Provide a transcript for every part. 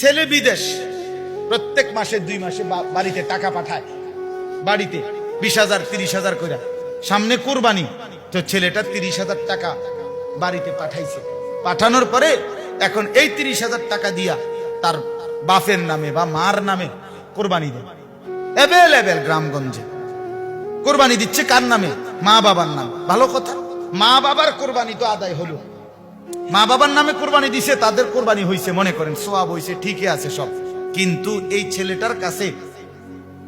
ছেলে বিদেশ, প্রত্যেক মাসে 2 মাসে বাড়িতে টাকা পাঠায়, বাড়িতে 20,000 30,000 করে। সামনে কুরবানি, তো ছেলেটা 30,000 টাকা বাড়িতে পাঠাইছে। পাঠানোর পরে এখন এই 30,000 টাকা দিয়া তার বাপের নামে বা মার নামে কোরবানি দেয়। এভেলেবেল গ্রামগঞ্জে কোরবানি দিচ্ছে কার নামে? মা বাবার নাম। ভালো কথা, মা বাবার কোরবানি তো আদায় হলো, মা বাবার নামে কোরবানি দিছে, তাদের কোরবানি হইছে, মনে করেন সওয়াব হইছে, ঠিকই আছে সব। কিন্তু এই ছেলেটার কাছে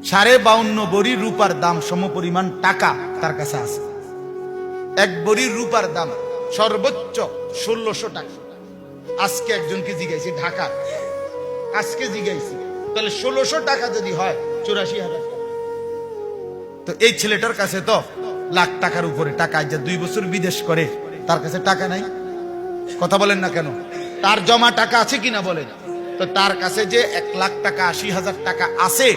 52.5 বড়ি রূপার দাম সমপরিমাণ টাকা তার কাছে আছে। 1 বড়ি রূপার দাম সর্বোচ্চ 1600 টাকা। আজকে একজনকে জিজ্ঞাসি, ঢাকা, আজকে জিজ্ঞাসি, তাহলে 1600 টাকা যদি হয় 84,000। তো এই ছেলেটার কাছে তো লাখ টাকার উপরে টাকা, যা 2 বছর বিদেশ করে, তার কাছে টাকা নাই। কথা বলেন না কেন? তার জমা টাকা আছে কিনা বলেন? তো তার কাছে যে 1,80,000 টাকা আছে,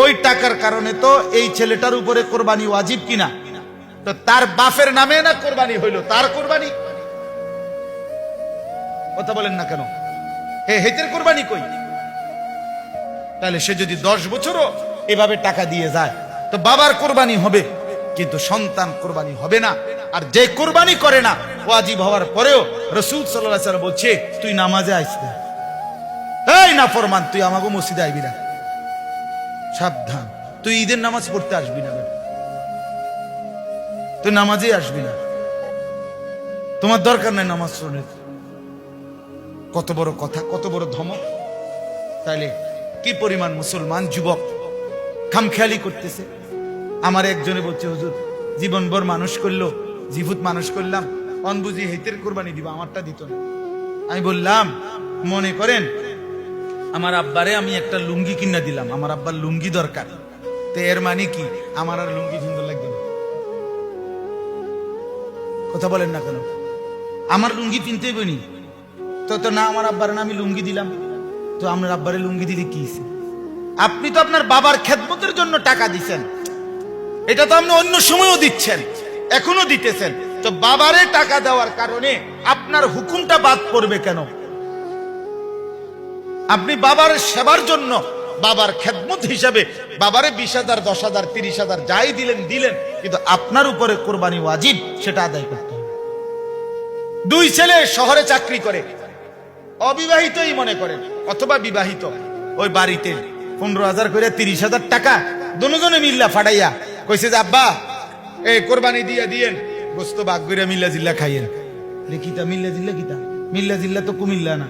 ওই টাকার কারণে তো এই ছেলেটার উপরে কোরবানি ওয়াজিব কিনা? তো তার বাপের নামে না কোরবানি হইল, তার কোরবানি। কথা বলেন না কেন? হেতের কোরবানি কই? তাহলে সে যদি 10 বছরও এভাবে টাকা দিয়ে যায়, তো বাবার কোরবানি হবে, কিন্তু সন্তান কোরবানি হবে না। আর যে কোরবানি করে না ওয়াজিব হওয়ার পরেও, রাসূল সাল্লাল্লাহু আলাইহি ওয়াসাল্লাম বলছে, তুই নামাজে আইস না, এই নাফরমান, তুই আমাকে মসজিদে আইবি না, সাবধান, তুই ঈদের নামাজ পড়তে আসবি না, তুই নামাজে আসবি না, তোমার দরকার নাই নামাজ পড়ার। কত বড় কথা, কত বড় ধমক! তাইলে কি পরিমাণ মুসলমান যুবক খামখেয়ালি করতেছে। আমার একজনে বলছে, হুজুর জীবনভর মানুষ করলো, জীবুত মানুষ করলাম, অনবুঝি হেতের কোরবানি দিব, আমারটা দিত না। আমি বললাম, মনে করেন আমার আব্বারে আমি একটা লুঙ্গি কিনা দিলাম, আমার আব্বার লুঙ্গি দরকার, তো এর মানে কি আমার আর লুঙ্গি সুন্দর লাগবে না? কথা বলেন না কেন? আমার লুঙ্গি কিনতে বনি তো না, আমার আব্বারে না আমি লুঙ্গি দিলাম, তো আপনার আব্বারে লুঙ্গি দিলে কি? আপনি তো আপনার বাবার খেদমতের জন্য টাকা দিচ্ছেন, এটা তো আপনি অন্য সময়ও দিচ্ছেন, এখনো দিতেছেন, তো বাবারে টাকা দেওয়ার কারণে আপনার হুকুমটা বাদ পড়বে কেন? আপনি বাবার সেবার জন্য, বাবার খেদমত হিসাবে বাবারে 20,000 10,000 30,000 যাই দিলেন, কিন্তু আপনার উপরে কোরবানি ওয়াজিব, সেটা আদায় করতে হবে। 2 ছেলে শহরে চাকরি করে, অবিবাহিতই মনে করেন অথবা বিবাহিত, ওই বাড়িতে 15,000 করে 30,000 টাকা দুজনে মিল্লা ফাটাইয়া কইছে যে, আব্বা এই কোরবানি দিয়ে দিয়েন, গোস্ত বাগ করে মিল্লা জিল্লা খাইয়েন। কিতা মিল্লা জিল্লা? কিতা মিল্লা জিল্লা? তো কুমিল্লা না,